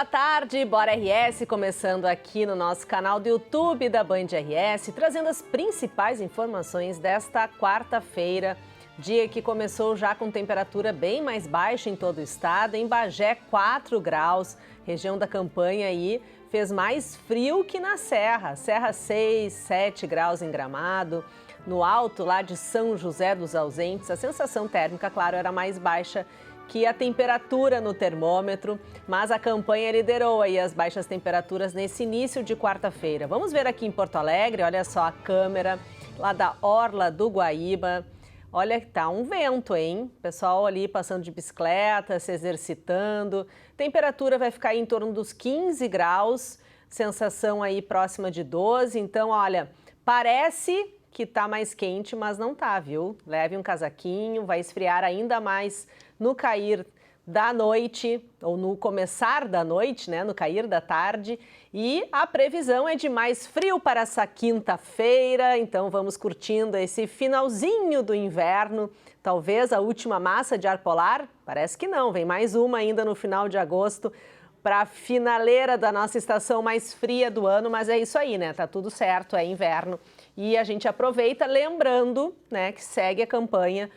Boa tarde, Bora RS, começando aqui no nosso canal do YouTube da Band RS, trazendo as principais informações desta quarta-feira, dia que começou já com temperatura bem mais baixa em todo o estado. Em Bagé, 4 graus, região da Campanha aí fez mais frio que na Serra, 6, 7 graus em Gramado. No alto lá de São José dos Ausentes, a sensação térmica, claro, era mais baixa que a temperatura no termômetro, mas a Campanha liderou aí as baixas temperaturas nesse início de quarta-feira. Vamos ver aqui em Porto Alegre, olha só a câmera lá da Orla do Guaíba. Olha que tá um vento, hein? Pessoal ali passando de bicicleta, se exercitando. Temperatura vai ficar em torno dos 15 graus, sensação aí próxima de 12. Então, olha, parece que tá mais quente, mas não tá, viu? Leve um casaquinho, vai esfriar ainda mais no cair da noite, ou no começar da noite, né? No cair da tarde. E a previsão é de mais frio para essa quinta-feira, então vamos curtindo esse finalzinho do inverno. Talvez a última massa de ar polar? Parece que não, vem mais uma ainda no final de agosto para a finaleira da nossa estação mais fria do ano, mas é isso aí, né? Tá tudo certo, é inverno. E a gente aproveita lembrando, né, que segue a campanha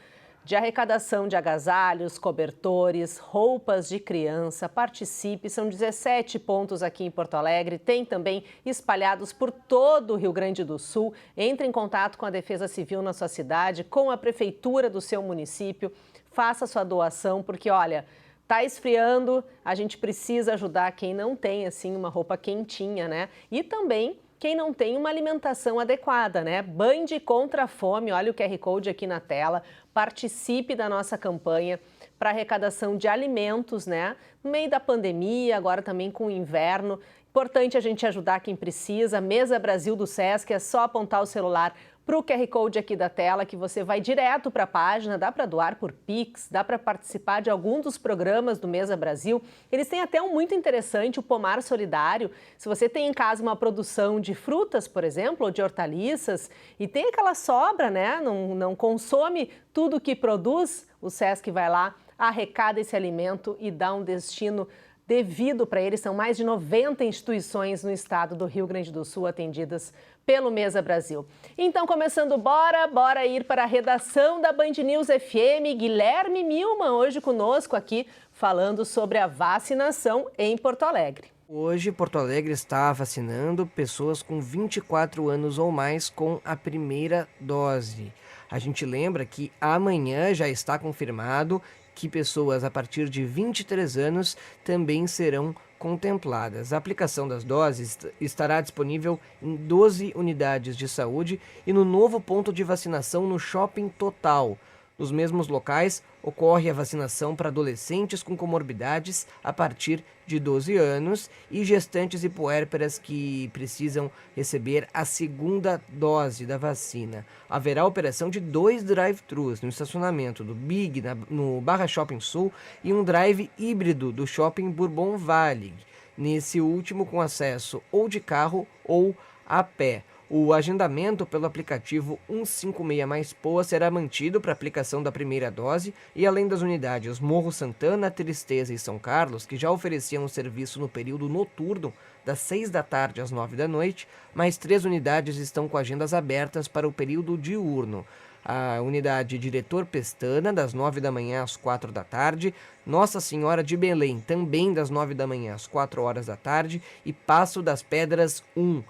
de arrecadação de agasalhos, cobertores, roupas de criança. Participe, são 17 pontos aqui em Porto Alegre, tem também espalhados por todo o Rio Grande do Sul. Entre em contato com a Defesa Civil na sua cidade, com a prefeitura do seu município, faça sua doação, porque olha, tá esfriando, a gente precisa ajudar quem não tem assim uma roupa quentinha, né? E também quem não tem uma alimentação adequada, né? Band contra a fome, olha o QR Code aqui na tela, participe da nossa campanha para arrecadação de alimentos, né? No meio da pandemia, agora também com o inverno, importante a gente ajudar quem precisa. Mesa Brasil do Sesc, é só apontar o celular para o QR Code aqui da tela que você vai direto para a página, dá para doar por Pix, dá para participar de algum dos programas do Mesa Brasil. Eles têm até um muito interessante, o Pomar Solidário. Se você tem em casa uma produção de frutas, por exemplo, ou de hortaliças, e tem aquela sobra, né? Não consome tudo que produz, o Sesc vai lá, arrecada esse alimento e dá um destino devido para eles. São mais de 90 instituições no estado do Rio Grande do Sul atendidas pelo Mesa Brasil. Então, começando, bora ir para a redação da Band News FM. Guilherme Milman hoje conosco aqui, falando sobre a vacinação em Porto Alegre. Hoje, Porto Alegre está vacinando pessoas com 24 anos ou mais com a primeira dose. A gente lembra que amanhã já está confirmado que pessoas a partir de 23 anos também serão contempladas. A aplicação das doses estará disponível em 12 unidades de saúde e no novo ponto de vacinação no Shopping Total. Nos mesmos locais, ocorre a vacinação para adolescentes com comorbidades a partir de 12 anos e gestantes e puérperas que precisam receber a segunda dose da vacina. Haverá operação de 2 drive-thrus no estacionamento do Big, no Barra Shopping Sul, e um drive híbrido do Shopping Bourbon Valley, nesse último com acesso ou de carro ou a pé. O agendamento pelo aplicativo 156 Mais Poa será mantido para aplicação da primeira dose e além das unidades Morro Santana, Tristeza e São Carlos, que já ofereciam o serviço no período noturno, das 6 da tarde às 9 da noite, mais 3 unidades estão com agendas abertas para o período diurno. A unidade Diretor Pestana, das 9 da manhã às 4 da tarde, Nossa Senhora de Belém, também das 9 da manhã às 4 horas da tarde, e Passo das Pedras 1,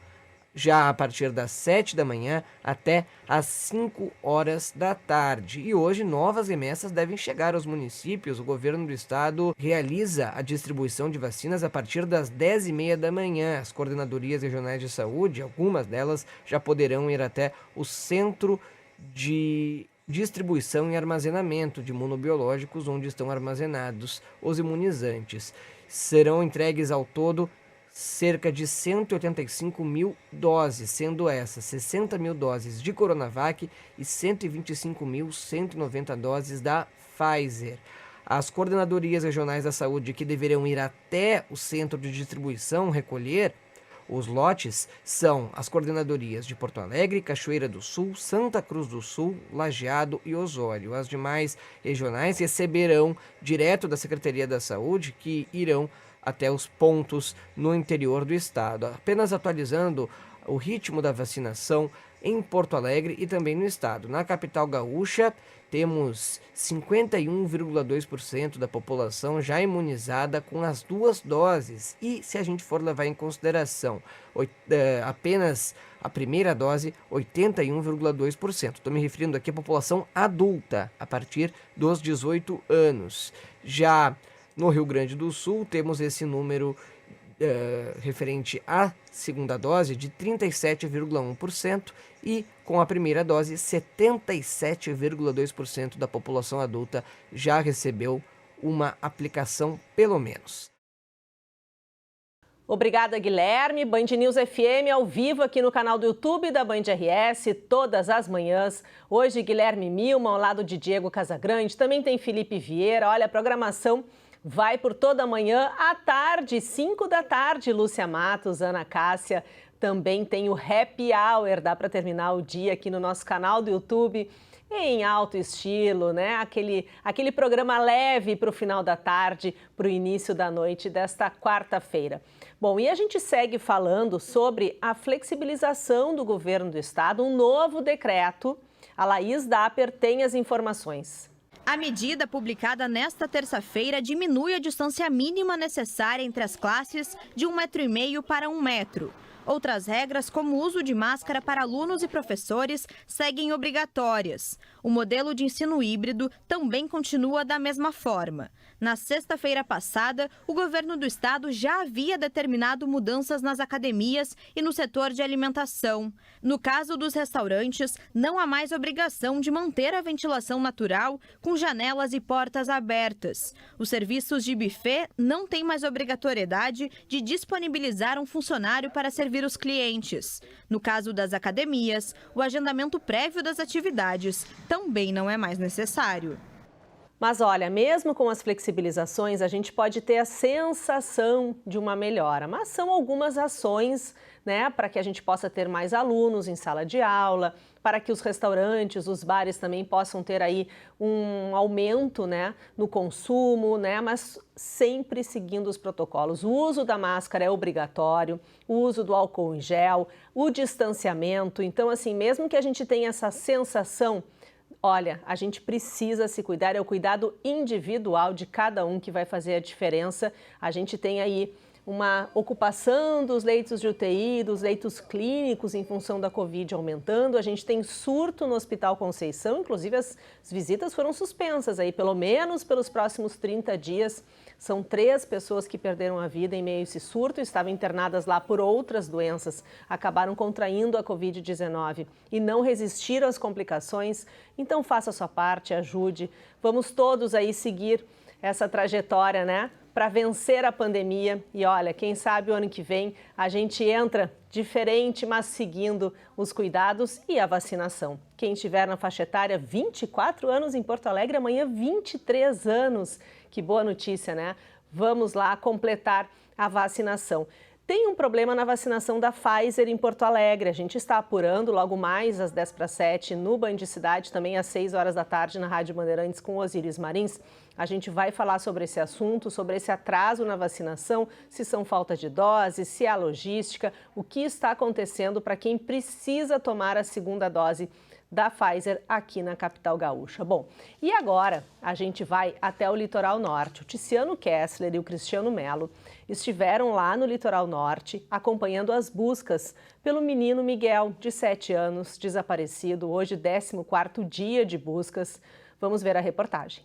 já a partir das 7 da manhã até às 5 horas da tarde. E hoje novas remessas devem chegar aos municípios. O governo do estado realiza a distribuição de vacinas a partir das 10h30 da manhã. As coordenadorias regionais de saúde, algumas delas, já poderão ir até o centro de distribuição e armazenamento de imunobiológicos, onde estão armazenados os imunizantes. Serão entregues ao todo cerca de 185 mil doses, sendo essas 60 mil doses de Coronavac e 125.190 doses da Pfizer. As coordenadorias regionais da saúde que deverão ir até o centro de distribuição recolher os lotes são as coordenadorias de Porto Alegre, Cachoeira do Sul, Santa Cruz do Sul, Lajeado e Osório. As demais regionais receberão direto da Secretaria da Saúde, que irão até os pontos no interior do estado. Apenas atualizando o ritmo da vacinação em Porto Alegre e também no estado. Na capital gaúcha, temos 51,2% da população já imunizada com as 2 doses. E se a gente for levar em consideração apenas a primeira dose, 81,2%. Estou me referindo aqui à população adulta, a partir dos 18 anos. Já no Rio Grande do Sul, temos esse número referente à segunda dose de 37,1% e com a primeira dose 77,2% da população adulta já recebeu uma aplicação pelo menos. Obrigada, Guilherme. Band News FM ao vivo aqui no canal do YouTube da Band RS, todas as manhãs. Hoje, Guilherme Milman ao lado de Diego Casagrande, também tem Felipe Vieira. Olha, a programação vai por toda a manhã. À tarde, 5 da tarde, Lúcia Matos, Ana Cássia. Também tem o Happy Hour, dá para terminar o dia aqui no nosso canal do YouTube em alto estilo, né? Aquele programa leve para o final da tarde, para o início da noite desta quarta-feira. Bom, e a gente segue falando sobre a flexibilização do governo do estado, um novo decreto. A Laís Dapper tem as informações. A medida publicada nesta terça-feira diminui a distância mínima necessária entre as classes de 1,5 metro para 1 metro. Outras regras, como o uso de máscara para alunos e professores, seguem obrigatórias. O modelo de ensino híbrido também continua da mesma forma. Na sexta-feira passada, o governo do estado já havia determinado mudanças nas academias e no setor de alimentação. No caso dos restaurantes, não há mais obrigação de manter a ventilação natural com janelas e portas abertas. Os serviços de buffet não têm mais obrigatoriedade de disponibilizar um funcionário para servir os clientes. No caso das academias, o agendamento prévio das atividades também não é mais necessário. Mas olha, mesmo com as flexibilizações, a gente pode ter a sensação de uma melhora. Mas são algumas ações, né, para que a gente possa ter mais alunos em sala de aula, para que os restaurantes, os bares também possam ter aí um aumento, né, no consumo, né, mas sempre seguindo os protocolos. O uso da máscara é obrigatório, o uso do álcool em gel, o distanciamento. Então, assim, mesmo que a gente tenha essa sensação, olha, a gente precisa se cuidar, é o cuidado individual de cada um que vai fazer a diferença. A gente tem aí uma ocupação dos leitos de UTI, dos leitos clínicos em função da Covid aumentando. A gente tem surto no Hospital Conceição, inclusive as visitas foram suspensas aí, pelo menos pelos próximos 30 dias. São 3 pessoas que perderam a vida em meio a esse surto, estavam internadas lá por outras doenças, acabaram contraindo a Covid-19 e não resistiram às complicações. Então faça a sua parte, ajude. Vamos todos aí seguir essa trajetória, né, para vencer a pandemia. E olha, quem sabe o ano que vem a gente entra diferente, mas seguindo os cuidados e a vacinação. Quem estiver na faixa etária, 24 anos em Porto Alegre, amanhã 23 anos. Que boa notícia, né? Vamos lá completar a vacinação. Tem um problema na vacinação da Pfizer em Porto Alegre. A gente está apurando logo mais às 10:07 no Band Cidade, também às 6 horas da tarde na Rádio Bandeirantes com Osíris Marins. A gente vai falar sobre esse assunto, sobre esse atraso na vacinação, se são falta de doses, se há logística, o que está acontecendo para quem precisa tomar a segunda dose da Pfizer aqui na capital gaúcha. Bom, e agora a gente vai até o litoral norte. O Tiziano Kessler e o Cristiano Melo estiveram lá no litoral norte acompanhando as buscas pelo menino Miguel, de 7 anos, desaparecido, hoje 14º dia de buscas. Vamos ver a reportagem.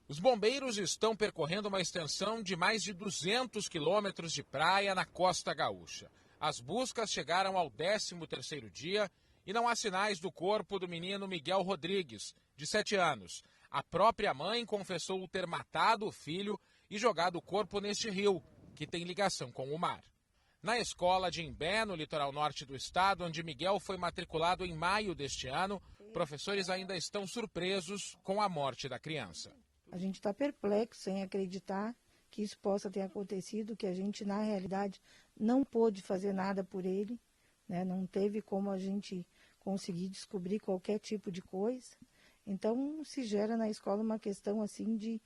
Os bombeiros estão percorrendo uma extensão de mais de 200 quilômetros de praia na costa gaúcha. As buscas chegaram ao 13º dia e não há sinais do corpo do menino Miguel Rodrigues, de 7 anos. A própria mãe confessou ter matado o filho e jogado o corpo neste rio, que tem ligação com o mar. Na escola de Imbé, no litoral norte do estado, onde Miguel foi matriculado em maio deste ano, professores ainda estão surpresos com a morte da criança. A gente está perplexo em acreditar que isso possa ter acontecido, que a gente, na realidade, não pôde fazer nada por ele, né? Não teve como a gente conseguir descobrir qualquer tipo de coisa. Então, se gera na escola uma questão assim de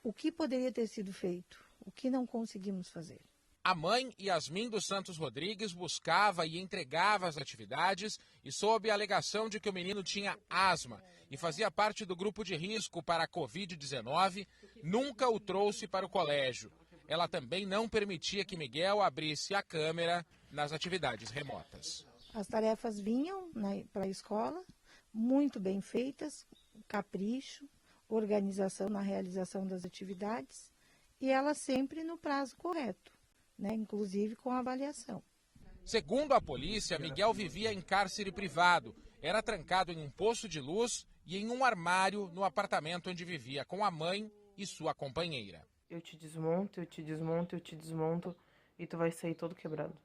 o que poderia ter sido feito. O que não conseguimos fazer? A mãe, Yasmin dos Santos Rodrigues, buscava e entregava as atividades e sob a alegação de que o menino tinha asma e fazia parte do grupo de risco para a Covid-19, nunca o trouxe para o colégio. Ela também não permitia que Miguel abrisse a câmera nas atividades remotas. As tarefas vinham para a escola, muito bem feitas, capricho, organização na realização das atividades e ela sempre no prazo correto, né? Inclusive com a avaliação. Segundo a polícia, Miguel vivia em cárcere privado, era trancado em um poço de luz e em um armário no apartamento onde vivia com a mãe e sua companheira. Eu te desmonto, eu te desmonto, eu te desmonto e tu vai sair todo quebrado.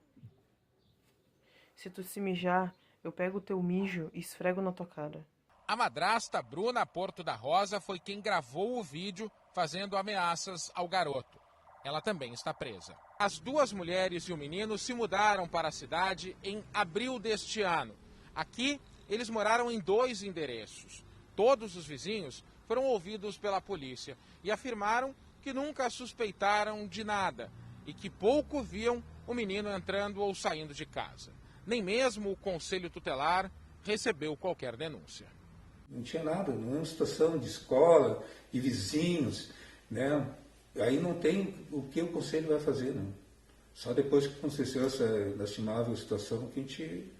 Se tu se mijar, eu pego o teu mijo e esfrego na tua cara. A madrasta Bruna Porto da Rosa foi quem gravou o vídeo fazendo ameaças ao garoto. Ela também está presa. As duas mulheres e o menino se mudaram para a cidade em abril deste ano. Aqui, eles moraram em 2 endereços. Todos os vizinhos foram ouvidos pela polícia e afirmaram que nunca suspeitaram de nada e que pouco viam o menino entrando ou saindo de casa. Nem mesmo o Conselho Tutelar recebeu qualquer denúncia. Não tinha nada, não é uma situação de escola, de vizinhos, né? Aí não tem o que o Conselho vai fazer, não. Só depois que aconteceu essa lastimável situação que a gente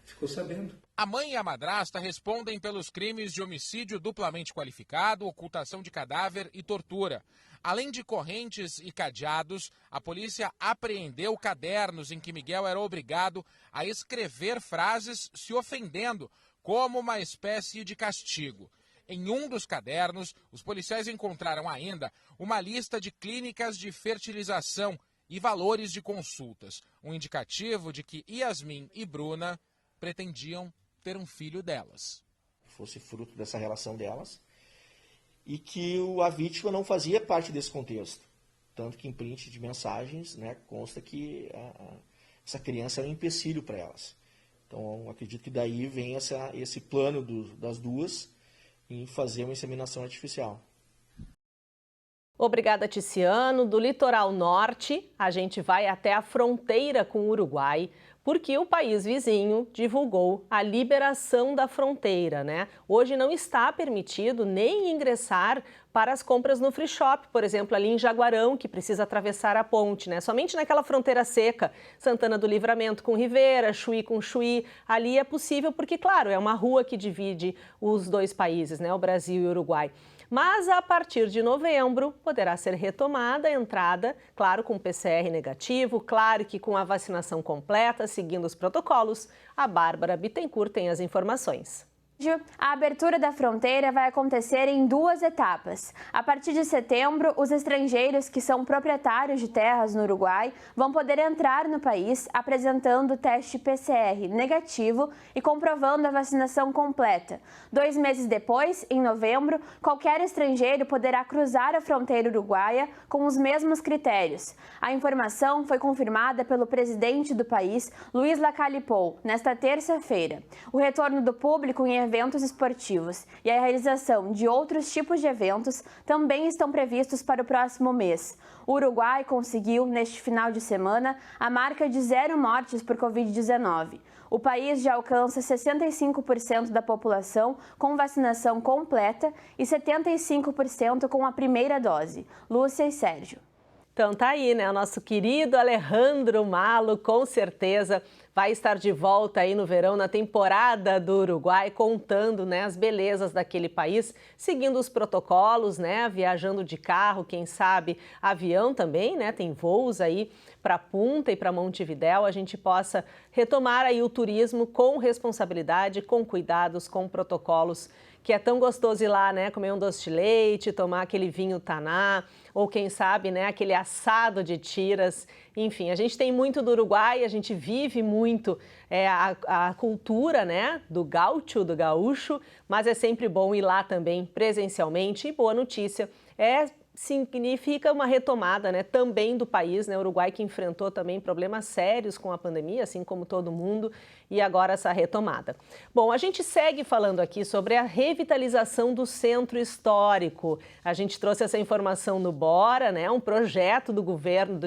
ficou sabendo. A mãe e a madrasta respondem pelos crimes de homicídio duplamente qualificado, ocultação de cadáver e tortura. Além de correntes e cadeados, a polícia apreendeu cadernos em que Miguel era obrigado a escrever frases se ofendendo, como uma espécie de castigo. Em um dos cadernos, os policiais encontraram ainda uma lista de clínicas de fertilização e valores de consultas, um indicativo de que Yasmin e Bruna pretendiam ter um filho delas. Fosse fruto dessa relação delas e que a vítima não fazia parte desse contexto. Tanto que em print de mensagens, né, consta que essa criança era um empecilho para elas. Então, acredito que daí vem esse plano das duas em fazer uma inseminação artificial. Obrigada, Ticiano. Do litoral norte, a gente vai até a fronteira com o Uruguai, porque o país vizinho divulgou a liberação da fronteira, né? Hoje não está permitido nem ingressar para as compras no free shop, por exemplo, ali em Jaguarão, que precisa atravessar a ponte, né? Somente naquela fronteira seca, Santana do Livramento com Rivera, Chuí com Chuí, ali é possível porque, claro, é uma rua que divide os dois países, né? O Brasil e o Uruguai. Mas a partir de novembro poderá ser retomada a entrada, claro, com PCR negativo, claro que com a vacinação completa, seguindo os protocolos. A Bárbara Bittencourt tem as informações. A abertura da fronteira vai acontecer em 2 etapas. A partir de setembro, os estrangeiros que são proprietários de terras no Uruguai vão poder entrar no país apresentando teste PCR negativo e comprovando a vacinação completa. 2 meses depois, em novembro, qualquer estrangeiro poderá cruzar a fronteira uruguaia com os mesmos critérios. A informação foi confirmada pelo presidente do país, Luiz Lacalle Pou, nesta terça-feira. O retorno do público em eventos esportivos e a realização de outros tipos de eventos também estão previstos para o próximo mês. O Uruguai conseguiu, neste final de semana, a marca de 0 mortes por Covid-19. O país já alcança 65% da população com vacinação completa e 75% com a primeira dose. Lúcia e Sérgio. Então tá aí, né? O nosso querido Alejandro Malo, com certeza, vai estar de volta aí no verão, na temporada do Uruguai, contando, né, as belezas daquele país, seguindo os protocolos, né, viajando de carro, quem sabe avião também, né, tem voos aí para Punta e para Montevidéu, a gente possa retomar aí o turismo com responsabilidade, com cuidados, com protocolos, que é tão gostoso ir lá, né, comer um doce de leite, tomar aquele vinho taná, ou quem sabe, né, aquele assado de tiras. Enfim, a gente tem muito do Uruguai, a gente vive muito a cultura, né, do gaúcho, do gaúcho, mas é sempre bom ir lá também presencialmente. E boa notícia, significa uma retomada, né, também do país, né, Uruguai que enfrentou também problemas sérios com a pandemia, assim como todo mundo, e agora essa retomada. Bom, a gente segue falando aqui sobre a revitalização do centro histórico. A gente trouxe essa informação no Bora, né, um projeto do governo,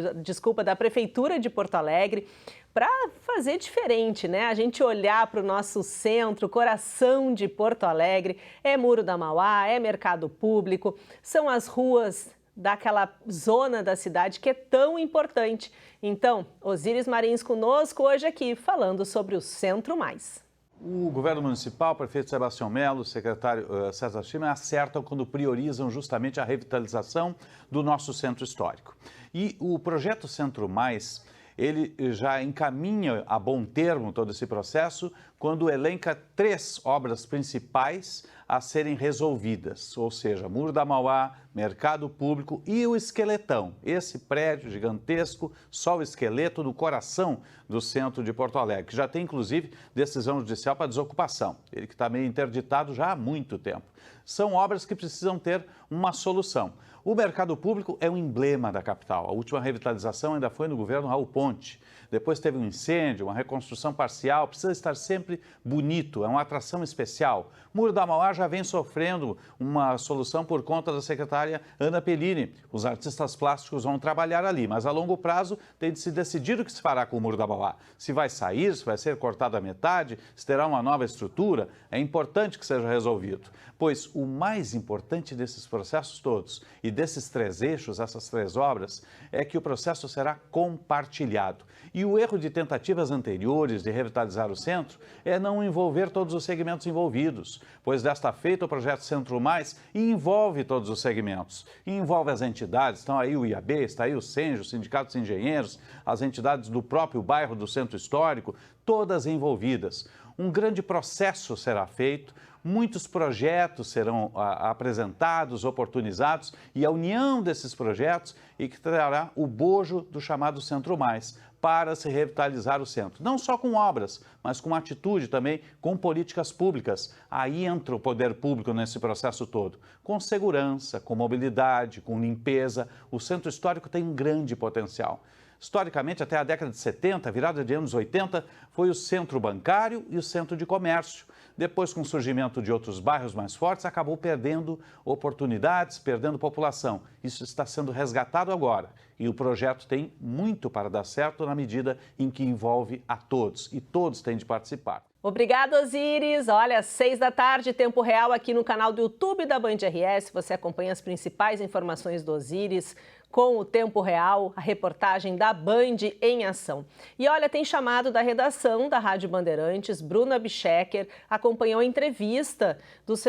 da Prefeitura de Porto Alegre, para fazer diferente, né? A gente olhar para o nosso centro, coração de Porto Alegre, é Muro da Mauá, é Mercado Público, são as ruas daquela zona da cidade que é tão importante. Então, Osíris Marins conosco hoje aqui, falando sobre o Centro Mais. O governo municipal, o prefeito Sebastião Melo, o secretário César Schirmer acertam quando priorizam justamente a revitalização do nosso centro histórico. E o projeto Centro Mais, ele já encaminha a bom termo todo esse processo quando elenca 3 obras principais a serem resolvidas, ou seja, Muro da Mauá, Mercado Público e o Esqueletão, esse prédio gigantesco, só o esqueleto no coração do centro de Porto Alegre, que já tem inclusive decisão judicial para desocupação, ele que está meio interditado já há muito tempo. São obras que precisam ter uma solução. O Mercado Público é um emblema da capital. A última revitalização ainda foi no governo Raul Ponte. Depois teve um incêndio, uma reconstrução parcial, precisa estar sempre bonito, é uma atração especial. Muro da Mauá já vem sofrendo uma solução por conta da secretária Ana Pellini. Os artistas plásticos vão trabalhar ali, mas a longo prazo tem de se decidir o que se fará com o Muro da Mauá. Se vai sair, se vai ser cortado a metade, se terá uma nova estrutura, é importante que seja resolvido. Pois o mais importante desses processos todos e desses 3 eixos, essas 3 obras, é que o processo será compartilhado. E o erro de tentativas anteriores de revitalizar o centro é não envolver todos os segmentos envolvidos, pois desta feita o projeto Centro Mais envolve todos os segmentos, envolve as entidades, estão aí o IAB, está aí o SENJ, o Sindicato dos Engenheiros, as entidades do próprio bairro do Centro Histórico, todas envolvidas. Um grande processo será feito, muitos projetos serão apresentados, oportunizados, e a união desses projetos é que trará o bojo do chamado Centro Mais, para se revitalizar o centro. Não só com obras, mas com atitude também, com políticas públicas. Aí entra o poder público nesse processo todo. Com segurança, com mobilidade, com limpeza, o centro histórico tem um grande potencial. Historicamente, até a década de 70, virada de anos 80, foi o centro bancário e o centro de comércio. Depois, com o surgimento de outros bairros mais fortes, acabou perdendo oportunidades, perdendo população. Isso está sendo resgatado agora. E o projeto tem muito para dar certo na medida em que envolve a todos. E todos têm de participar. Obrigada, Osíris. Olha, 6 da tarde, tempo real aqui no canal do YouTube da Band RS. Você acompanha as principais informações do Osíris com o tempo real, a reportagem da Band em ação. E olha, tem chamado da redação da Rádio Bandeirantes, Bruno Abschecker, acompanhou a entrevista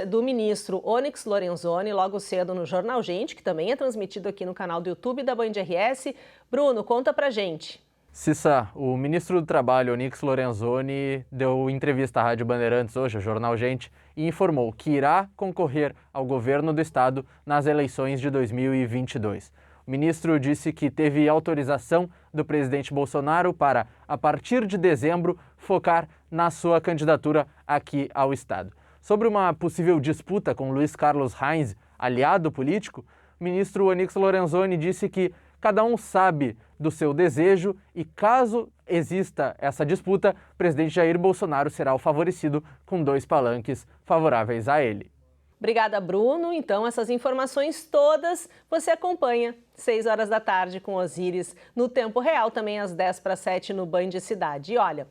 do ministro Onyx Lorenzoni logo cedo no Jornal Gente, que também é transmitido aqui no canal do YouTube da Band RS. Bruno, conta pra gente. Cissa, o ministro do Trabalho, Onyx Lorenzoni, deu entrevista à Rádio Bandeirantes hoje, ao Jornal Gente, e informou que irá concorrer ao governo do estado nas eleições de 2022. O ministro disse que teve autorização do presidente Bolsonaro para, a partir de dezembro, focar na sua candidatura aqui ao estado. Sobre uma possível disputa com Luiz Carlos Reins, aliado político, o ministro Onyx Lorenzoni disse que cada um sabe do seu desejo e, caso exista essa disputa, o presidente Jair Bolsonaro será o favorecido com 2 palanques favoráveis a ele. Obrigada, Bruno. Então, essas informações todas você acompanha 6 horas da tarde com Osíris no tempo real, também às 10:50 no Band Cidade. E olha,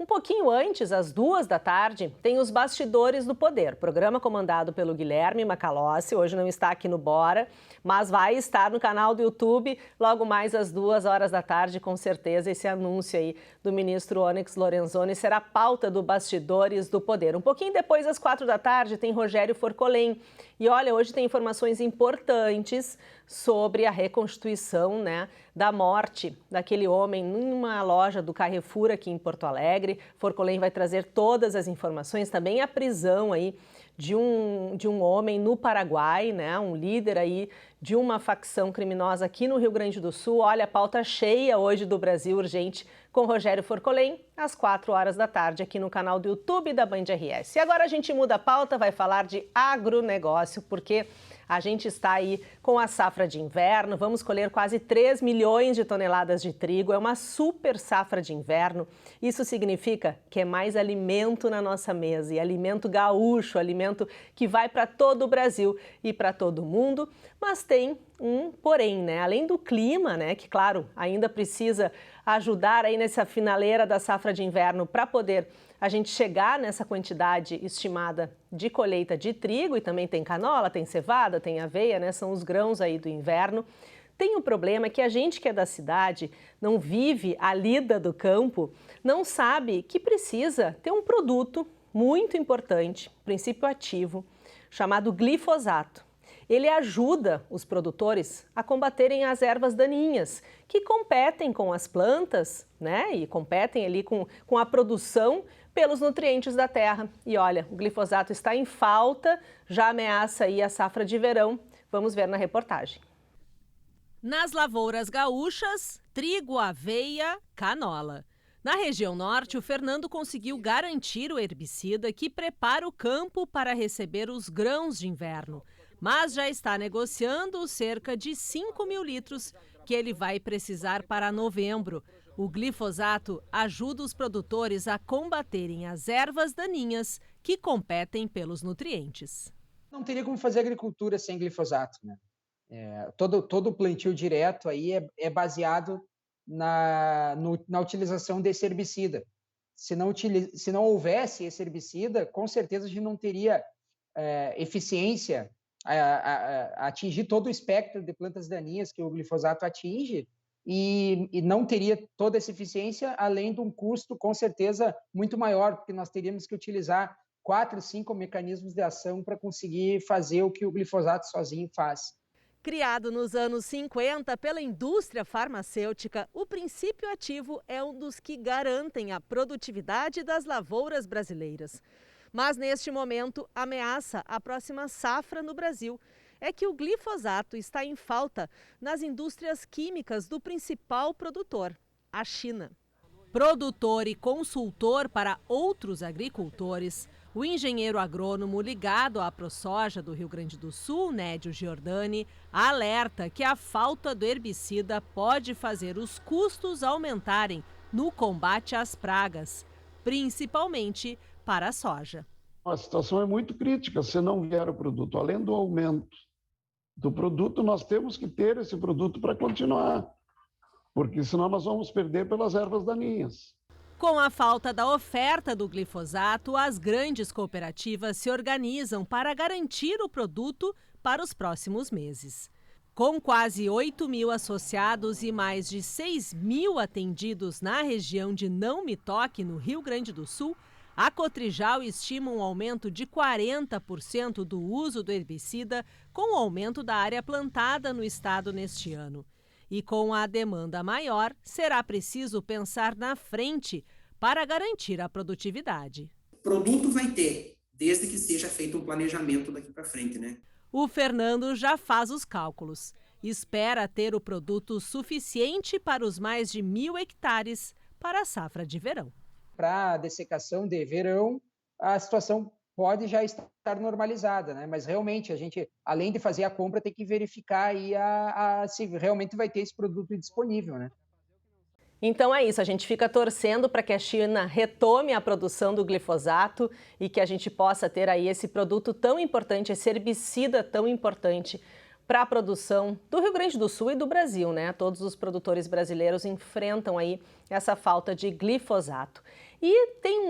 um pouquinho antes, às 2 da tarde, tem os Bastidores do Poder, programa comandado pelo Guilherme Macalossi. Hoje não está aqui no Bora, mas vai estar no canal do YouTube logo mais às 2 horas da tarde, com certeza. Esse anúncio aí do ministro Onyx Lorenzoni será pauta do Bastidores do Poder. Um pouquinho depois, às 4 da tarde, tem Rogério Forcolém. E olha, hoje tem informações importantes sobre a reconstituição, né, da morte daquele homem numa loja do Carrefour aqui em Porto Alegre. Forcolém vai trazer todas as informações, também a prisão aí de um homem no Paraguai, né, um líder aí de uma facção criminosa aqui no Rio Grande do Sul. Olha, a pauta cheia hoje do Brasil Urgente com Rogério Forcolém, às 4 horas da tarde, aqui no canal do YouTube da Band RS. E agora a gente muda a pauta, vai falar de agronegócio, porque A gente está aí com a safra de inverno, vamos colher quase 3 milhões de toneladas de trigo, é uma super safra de inverno. Isso significa que é mais alimento na nossa mesa, e alimento gaúcho, alimento que vai para todo o Brasil e para todo o mundo, mas tem um porém, né? Além do clima, né, que claro, ainda precisa ajudar aí nessa finaleira da safra de inverno para poder a gente chegar nessa quantidade estimada de colheita de trigo, e também tem canola, tem cevada, tem aveia, né? São os grãos aí do inverno. Tem um problema que a gente que é da cidade, não vive a lida do campo, não sabe que precisa ter um produto muito importante, princípio ativo, chamado glifosato. Ele ajuda os produtores a combaterem as ervas daninhas, que competem com as plantas, né? E competem ali com a produção pelos nutrientes da terra. E olha, o glifosato está em falta, já ameaça aí a safra de verão. Vamos ver na reportagem. Nas lavouras gaúchas, trigo, aveia, canola. Na região norte, o Fernando conseguiu garantir o herbicida que prepara o campo para receber os grãos de inverno, mas já está negociando cerca de 5 mil litros que ele vai precisar para novembro. O glifosato ajuda os produtores a combaterem as ervas daninhas que competem pelos nutrientes. Não teria como fazer agricultura sem glifosato, né? Todo o plantio direto aí é baseado na utilização desse herbicida. Se não houvesse esse herbicida, com certeza a gente não teria eficiência a atingir todo o espectro de plantas daninhas que o glifosato atinge, e não teria toda essa eficiência, além de um custo, com certeza, muito maior, porque nós teríamos que utilizar 4, 5 mecanismos de ação para conseguir fazer o que o glifosato sozinho faz. Criado nos anos 50 pela indústria farmacêutica, o princípio ativo é um dos que garantem a produtividade das lavouras brasileiras. Mas, neste momento, ameaça a próxima safra no Brasil. É que o glifosato está em falta nas indústrias químicas do principal produtor, a China. Produtor e consultor para outros agricultores, o engenheiro agrônomo ligado à ProSoja do Rio Grande do Sul, Nédio Giordani, alerta que a falta do herbicida pode fazer os custos aumentarem no combate às pragas, principalmente para a soja. A situação é muito crítica se não vier o produto. Além do aumento do produto, nós temos que ter esse produto para continuar, porque senão nós vamos perder pelas ervas daninhas. Com a falta da oferta do glifosato, as grandes cooperativas se organizam para garantir o produto para os próximos meses. Com quase 8 mil associados e mais de 6 mil atendidos na região de Não Me Toque, no Rio Grande do Sul, a Cotrijal estima um aumento de 40% do uso do herbicida com o aumento da área plantada no estado neste ano. E com a demanda maior, será preciso pensar na frente para garantir a produtividade. Produto vai ter, desde que seja feito um planejamento daqui para frente, né? O Fernando já faz os cálculos. Espera ter o produto suficiente para os mais de 1.000 hectares para a safra de verão. Para a dessecação de verão, a situação pode já estar normalizada, né? Mas realmente a gente, além de fazer a compra, tem que verificar aí se realmente vai ter esse produto disponível, né? Então é isso, a gente fica torcendo para que a China retome a produção do glifosato e que a gente possa ter aí esse produto tão importante, esse herbicida tão importante para a produção do Rio Grande do Sul e do Brasil, né? Todos os produtores brasileiros enfrentam aí essa falta de glifosato. E tem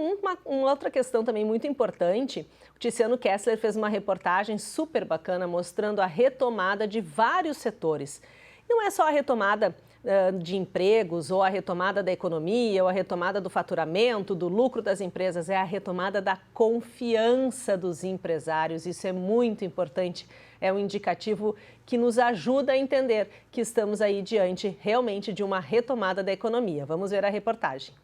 uma outra questão também muito importante. O Tiziano Kessler fez uma reportagem super bacana mostrando a retomada de vários setores. Não é só a retomada de empregos, ou a retomada da economia, ou a retomada do faturamento, do lucro das empresas, é a retomada da confiança dos empresários. Isso é muito importante, é um indicativo que nos ajuda a entender que estamos aí diante realmente de uma retomada da economia. Vamos ver a reportagem.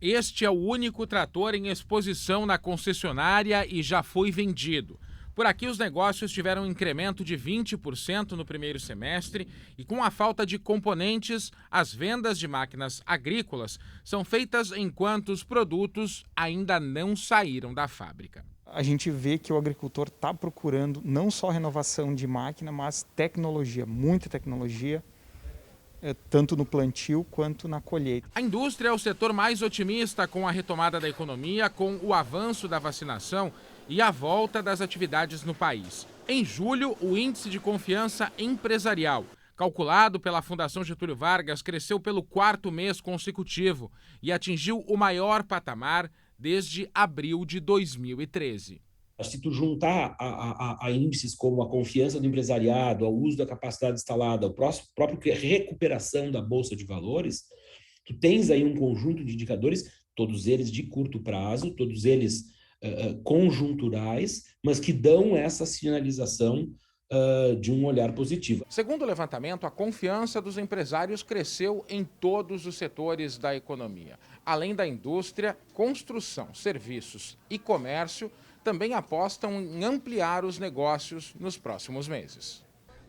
Este é o único trator em exposição na concessionária e já foi vendido. Por aqui, os negócios tiveram um incremento de 20% no primeiro semestre e, com a falta de componentes, as vendas de máquinas agrícolas são feitas enquanto os produtos ainda não saíram da fábrica. A gente vê que o agricultor está procurando não só renovação de máquina, mas tecnologia, muita tecnologia, tanto no plantio quanto na colheita. A indústria é o setor mais otimista com a retomada da economia, com o avanço da vacinação e a volta das atividades no país. Em julho, o índice de confiança empresarial, calculado pela Fundação Getúlio Vargas, cresceu pelo 4º mês consecutivo e atingiu o maior patamar desde abril de 2013. Se tu juntar a índices como a confiança do empresariado, ao uso da capacidade instalada, a própria recuperação da Bolsa de Valores, tu tens aí um conjunto de indicadores, todos eles de curto prazo, todos eles conjunturais, mas que dão essa sinalização de um olhar positivo. Segundo o levantamento, a confiança dos empresários cresceu em todos os setores da economia. Além da indústria, construção, serviços e comércio também apostam em ampliar os negócios nos próximos meses.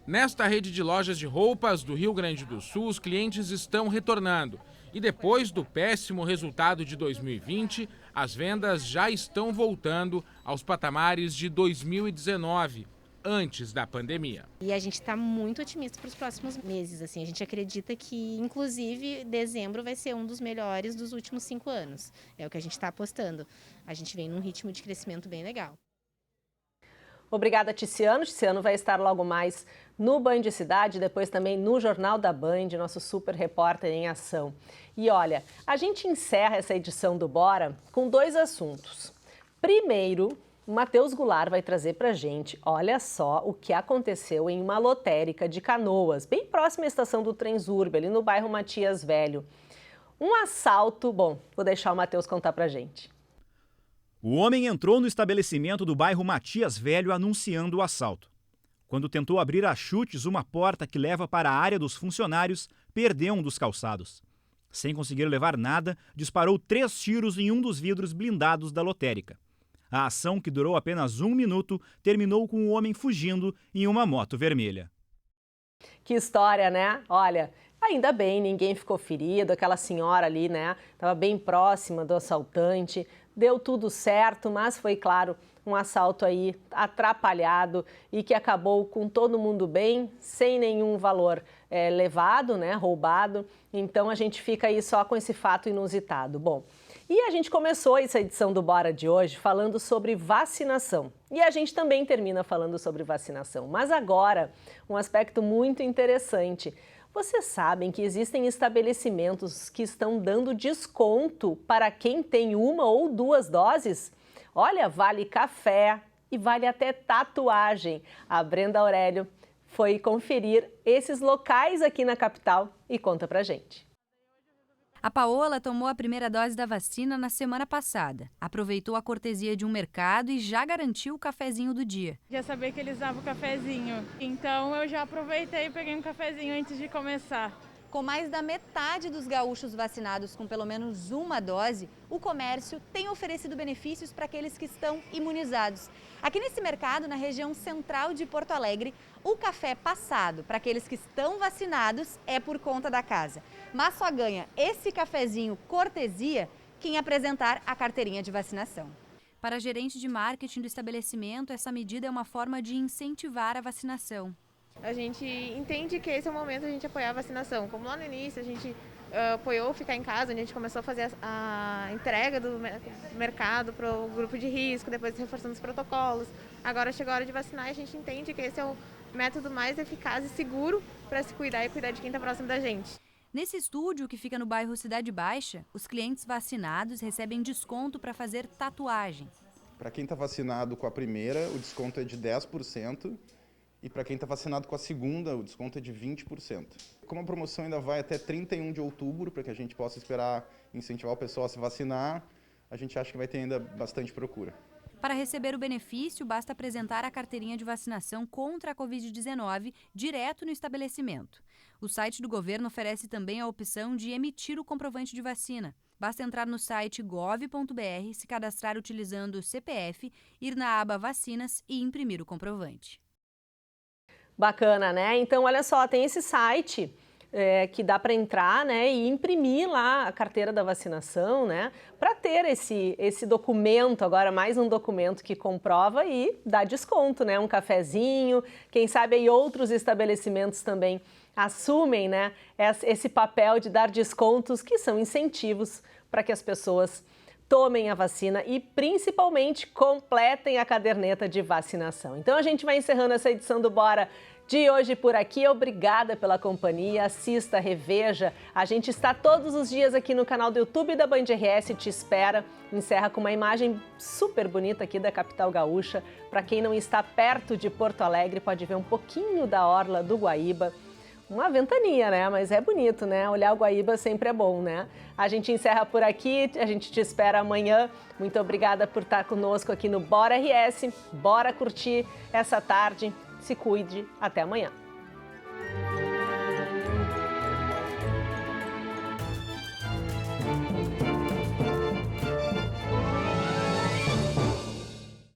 Nesta rede de lojas de roupas do Rio Grande do Sul, os clientes estão retornando. E depois do péssimo resultado de 2020, as vendas já estão voltando aos patamares de 2019, antes da pandemia. E a gente está muito otimista para os próximos meses. Assim, a gente acredita que, inclusive, dezembro vai ser um dos melhores dos últimos 5 anos. É o que a gente está apostando. A gente vem num ritmo de crescimento bem legal. Obrigada, Ticiano. Ticiano vai estar logo mais no Band Cidade, depois também no Jornal da Band, nosso super repórter em ação. E olha, a gente encerra essa edição do Bora com 2 assuntos. Primeiro, o Matheus Goulart vai trazer pra gente, olha só, o que aconteceu em uma lotérica de Canoas, bem próxima à estação do Transurb, ali no bairro Matias Velho. Um assalto, bom, vou deixar o Matheus contar pra gente. O homem entrou no estabelecimento do bairro Matias Velho anunciando o assalto. Quando tentou abrir a chutes uma porta que leva para a área dos funcionários, perdeu um dos calçados. Sem conseguir levar nada, disparou 3 tiros em um dos vidros blindados da lotérica. A ação, que durou apenas 1 minuto, terminou com o homem fugindo em uma moto vermelha. Que história, né? Olha, ainda bem, ninguém ficou ferido, aquela senhora ali, né? Estava bem próxima do assaltante, deu tudo certo, mas foi, claro, um assalto aí atrapalhado e que acabou com todo mundo bem, sem nenhum valor levado, né? Roubado. Então a gente fica aí só com esse fato inusitado. Bom, e a gente começou essa edição do Bora de hoje falando sobre vacinação. E a gente também termina falando sobre vacinação. Mas agora, um aspecto muito interessante. Vocês sabem que existem estabelecimentos que estão dando desconto para quem tem 1 ou 2 doses? Olha, vale café e vale até tatuagem. A Brenda Aurélio foi conferir esses locais aqui na capital e conta pra gente. A Paola tomou a primeira dose da vacina na semana passada. Aproveitou a cortesia de um mercado e já garantiu o cafezinho do dia. Já sabia que eles davam o cafezinho, então eu já aproveitei e peguei um cafezinho antes de começar. Com mais da metade dos gaúchos vacinados com pelo menos 1 dose, o comércio tem oferecido benefícios para aqueles que estão imunizados. Aqui nesse mercado, na região central de Porto Alegre, o café passado para aqueles que estão vacinados é por conta da casa. Mas só ganha esse cafezinho cortesia quem apresentar a carteirinha de vacinação. Para a gerente de marketing do estabelecimento, essa medida é uma forma de incentivar a vacinação. A gente entende que esse é o momento de a gente apoiar a vacinação. Como lá no início a gente apoiou ficar em casa, onde a gente começou a fazer a entrega do mercado para o grupo de risco, depois reforçando os protocolos. Agora chegou a hora de vacinar e a gente entende que esse é o método mais eficaz e seguro para se cuidar e cuidar de quem está próximo da gente. Nesse estúdio, que fica no bairro Cidade Baixa, os clientes vacinados recebem desconto para fazer tatuagem. Para quem está vacinado com a primeira, o desconto é de 10%. E para quem está vacinado com a segunda, o desconto é de 20%. Como a promoção ainda vai até 31 de outubro, para que a gente possa esperar incentivar o pessoal a se vacinar, a gente acha que vai ter ainda bastante procura. Para receber o benefício, basta apresentar a carteirinha de vacinação contra a Covid-19 direto no estabelecimento. O site do governo oferece também a opção de emitir o comprovante de vacina. Basta entrar no site gov.br, se cadastrar utilizando o CPF, ir na aba Vacinas e imprimir o comprovante. Bacana, né? Então, olha só, tem esse site que dá para entrar, né, e imprimir lá a carteira da vacinação, né, para ter esse documento, agora mais um documento que comprova e dá desconto, né, um cafezinho, quem sabe aí outros estabelecimentos também assumem, né, esse papel de dar descontos que são incentivos para que as pessoas tomem a vacina e, principalmente, completem a caderneta de vacinação. Então, a gente vai encerrando essa edição do Bora de hoje por aqui. Obrigada pela companhia, assista, reveja. A gente está todos os dias aqui no canal do YouTube da Band RS, te espera. Encerra com uma imagem super bonita aqui da capital gaúcha. Para quem não está perto de Porto Alegre, pode ver um pouquinho da orla do Guaíba. Uma ventania, né? Mas é bonito, né? Olhar o Guaíba sempre é bom, né? A gente encerra por aqui, a gente te espera amanhã. Muito obrigada por estar conosco aqui no Bora RS. Bora curtir essa tarde. Se cuide. Até amanhã.